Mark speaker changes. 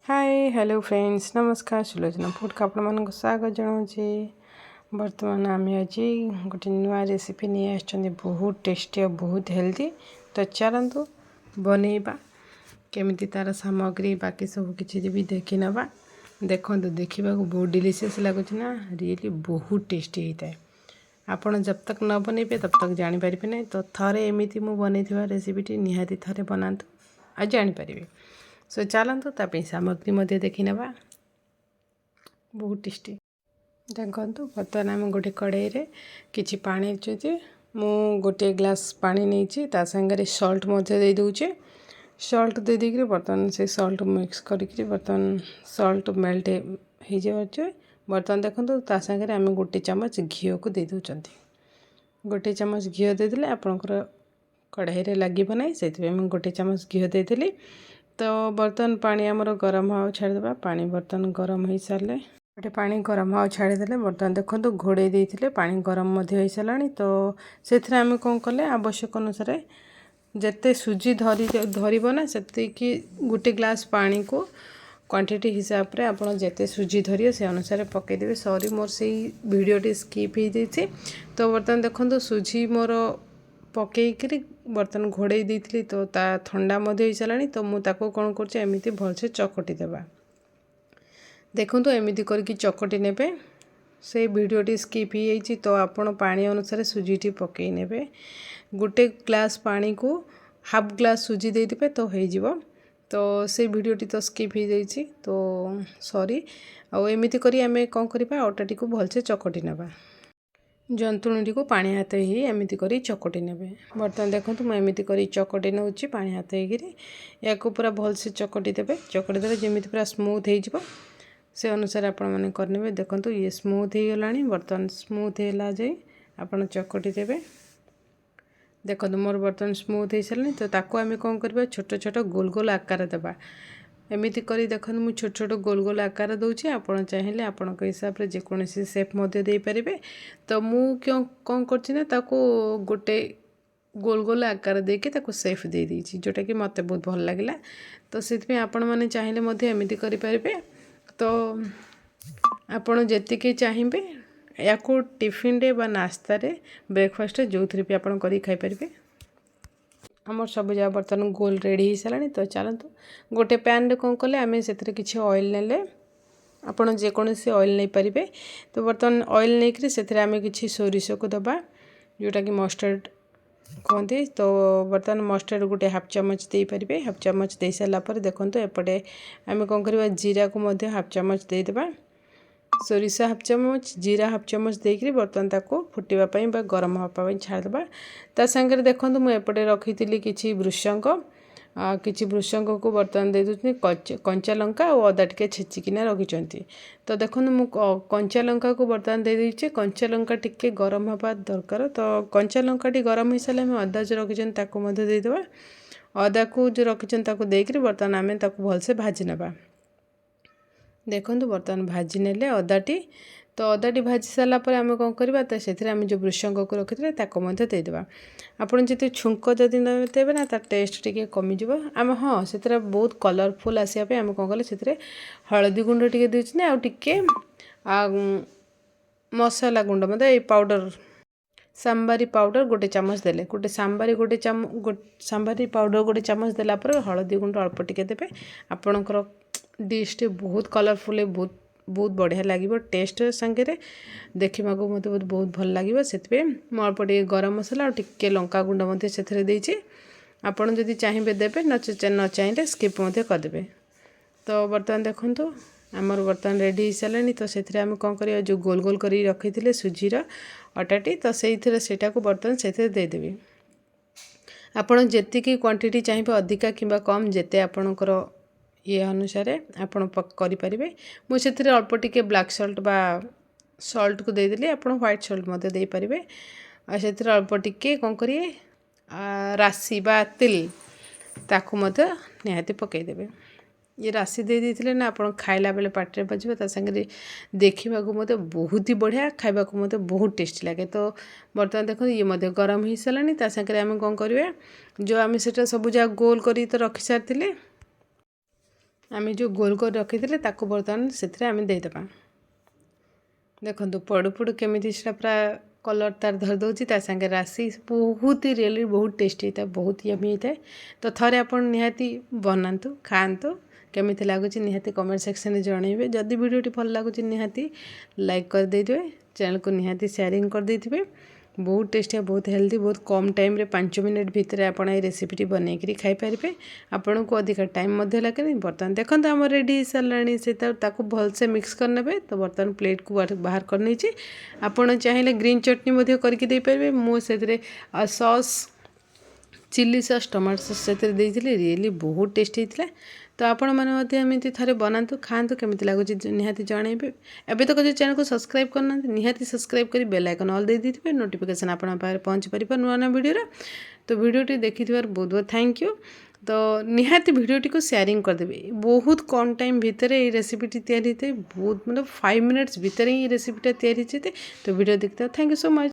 Speaker 1: Hi hello friends नमस्कार Sulochana food का आपण स्वागत जनाऊे बर्तमान आम आज गोटे नुआ रेसिपी नहीं आछे बहुत टेस्टी और बहुत हेल्दी तो चलतु बनइबा केमिति तार सामग्री बाकी सब किसी भी देखी नवा देखो देखा बहुत डिलीशियस लगुच ना रियली बहुत टेस्टी होता है। आपण जब तक न बनइबे तब तक जानीपारे ना तो थे एमती मुझे बनई रेसिपी निहाती थे बनातु आ जानीपारे। सो चलतु ताप सामग्री देखी नवा बहुत टेस्टी देखु बर्तमान आम गोटे कड़ाई रे किछि पानी चुचे मु गोटे ग्लास पानी नहीं ता संगे सल्ट दे दूचे सल्ट दे देकर बर्तमान से सल्ट मिक्स करके बर्तमान सल्ट मेल्ट हो जाए। बर्तमान देखो ता संगे आम गोटे चामच घी को दे दूँ गोटे चामच घी देदेले आपणकर कढ़ाई रे लगे ना से गोटे चामच घी देदेली। तो बर्तमान पानी आमर गरम हाँ छाड़ीदा पानी बर्तमान गरम हो सारे गोटे पानी गरम हाँ छाड़ीदे बर्तमान देखो घोड़े देते पानी गरम हो सारा तो से आम कौन कले आवश्यक अनुसार जिते सुजी धरना से गोटे ग्लास पानी को क्वांटिटी हिसाब से आप जिते सुजी धरिए से अनुसार पकईदेवे। सॉरी मोर से वीडियोटी स्किप हो जाती। तो बर्तमान देखो सुजी मोर पकईकरी बर्तमान घोड़े देती तो ता ठंडा हो सारा तो मुझे कौन करमती भलसे चकटी देवा देखो एमती करके चकटी ने से वीडियोटी स्किप हो जाती। तो आपण पानी अनुसार सुजीटी पकई ने गोटे ग्लास पानी को हाफ ग्लास सुजी देदेवे तो हो तो से वीडियोटी तो स्किप हो जाती तो सॉरी आमती करी आम कौन करवा अटाटी को भलसे चकटी नेबा जंतुणी को पानी हाथ ही एमती कर चकटी ने। बर्तमान देखो मुझे कर चकटी नौ पानी हाथ या पूरा भलसे चकटी देवे चकटी देवे जमी पूरा स्मूथ हो से अनुसार आपण मैंने करने। देखो ये स्मूथ हो गला बर्तमान स्मूथ है जाए आप चकटी देवे देखो मोर बर्तमान स्मूथ हो सारे तो ताको आम कौन करवा छोट छोट गोल गोल आकार देवा एमती कर देखो मुझे छोट छोट गोल गोल आकार दूसरी आप चाहिए आपण हिसाब से जेकोसी सेप दे पारे। तो मु क्यों कौन कर गोटे गोल गोल आकार देके सेफ दे देती जोटा कि मत बहुत भल लगे तो से आपण मैंने चाहिए एमती करें। तो आपण जी चाहिए या टिफिन रे बा नास्ता रे ब्रेकफास्ट जो थी भी आप खाईपारे। आमर सब जगह बर्तमान गोल रेडी हो सारा तो चलतु गोटे पैन रे कौन कले आम से किसी ऑयल नेले आपड़ जेकोसी ऑयल नहीं पारे। तो बर्तमान ऑयल नहीं करी से आम कि सोरिष को दबा जोटा कि मस्टर्ड कहते। तो बर्तमान मस्टर्ड गोटे हाफ चामच दे पारे हाफ चामच दे सारापर देखो एपटे आम कौन करवा जीरा को हाफ चामच देदेबा सोरिष हाफ चामच जीरा हाफ चामच देकर बर्तमान ताको फुटापी गरम हाँपाई छाड़देबा। ता सागर देखो मुझे रखी कि भृषंग को बर्तमान दे दूसरी कंचा लंका और अदा टे छेचिकिना रखी। तो देखो मु कंचा लंका को बर्तमान दे दीचे कंचा लंका टिके गरम हाँपा दरकार। तो कंचा लंका टी गरम हो सारे आम अदा जो रखी देदेबा अदा को जो रखी देकर बर्तमान आम भलसे भाजी नेबा देखो बर्तमान भाजी नेले अदाटी। तो अदाटी भाजी सारापर आम कौन करवा तो से जो भृषंग को रखी थे देदेबा आपड़ जी छुंक जदि देवे ना टेस्ट टी कमिज आम हाँ से बहुत कलरफुल आसापे आम कौन कले से हलदी गुंड टे देने आउे मसला गुंड मतलब ये पाउडर सांबारी पाउडर गोटे चामच देले गोटे सांबारी सांबारी पाउडर गोटे चामच देलापर हलदी गुंड अल्प टिके देवे आपणकर डिश टे बहुत कलरफुल है बहुत बहुत बढ़िया लगे टेस्ट सांगे देखा को मत बहुत भल लगे से अल्प टे गरम मसला और टिके लंका गुंड से देती आपड़ जदि चाहिए देवे न चाहिए स्किप करदे। तो बर्तमान देखो आमर बर्तमान रेडी हो सारे तो से आम कौन कर जो गोल गोल कर रखी थे सुजीर अटाटी तो से बर्तमान से देदेवी आपड़ जी क्वांटिटी चाहिए अधिका कि कम जिते आपणकर ये अनुसार आपड़ करें। मुझे अल्प टिके ब्लैक सल्ट बा सल्ट को देदेली आप व्हाइट सल्ट मत दे पारे और से अल्प टिके कौन करिए राशि बा तिल ताकू मत निहाती पकईदेवे ये राशि दे देते ना आप खाइला बेले पाटे बजब सागे देखा मत बहुत ही बढ़िया खावा मत बहुत टेस्टी लगे। तो बर्तमान देखो ये मत गरम हो सारा सागे आम कौन करवा जो आम से सब जगह गोल कर तो रखी सारी आम जो गोल गोल रखी थे बर्तमान से आम देदेबा देखो पड़ू पड़ू केमी से पूरा कलर तार धर दूसरी सागे राशि बहुत ही रियली बहुत टेस्टी होता है बहुत यमी होता है। तो थरे आप निहाती बनातु खातु केमी लगुच निहाती कमेंट सेक्शन में जनइबे। जदि वीडियोटी भल लगुच निहाती लाइक कर देइबे चैनल को निहाती शेयरिंग कर देइथिबे। बहुत टेस्टी बहुत हेल्दी बहुत कम टाइम रे 5 मिनट भितर आपण ये रेसिपीटी बनईकरी खाई पारे। आपन को अधिक टाइम लगे। बर्तमान देखो आम रेडी सारे से भलसे मिक्स करने। तो बर्तमान प्लेट को बाहर कर नहीं आपड़ चाहिए ग्रीन चटनी करके पारे। मुझे sauce chilli sauce tomato sauce से रियली बहुत टेस्टी होता। तो आपण मैंने थे बनातु खातु केमी लगुच निहाती जनइबे। एबे तो चैनल को सब्सक्राइब करना निहाती सब्सक्राइब कर बेल आइकन ऑल दे दीजिए नोटिफिकेशन आपण पाखे पहुँची पार नुआ नुआ वीडियो। तो वीडियोटी देखि बहुत बहुत थैंक यू। तो निहाती वीडियोटी को शेयरिंग करदेवे। बहुत कम टाइम भितर ये रेसिपीटी तैयारी बहुत मतलब 5 मिनट्स भितर ही रेसिपीटा तैयारी। तो वीडियो देखते हो थैंक यू सो मच।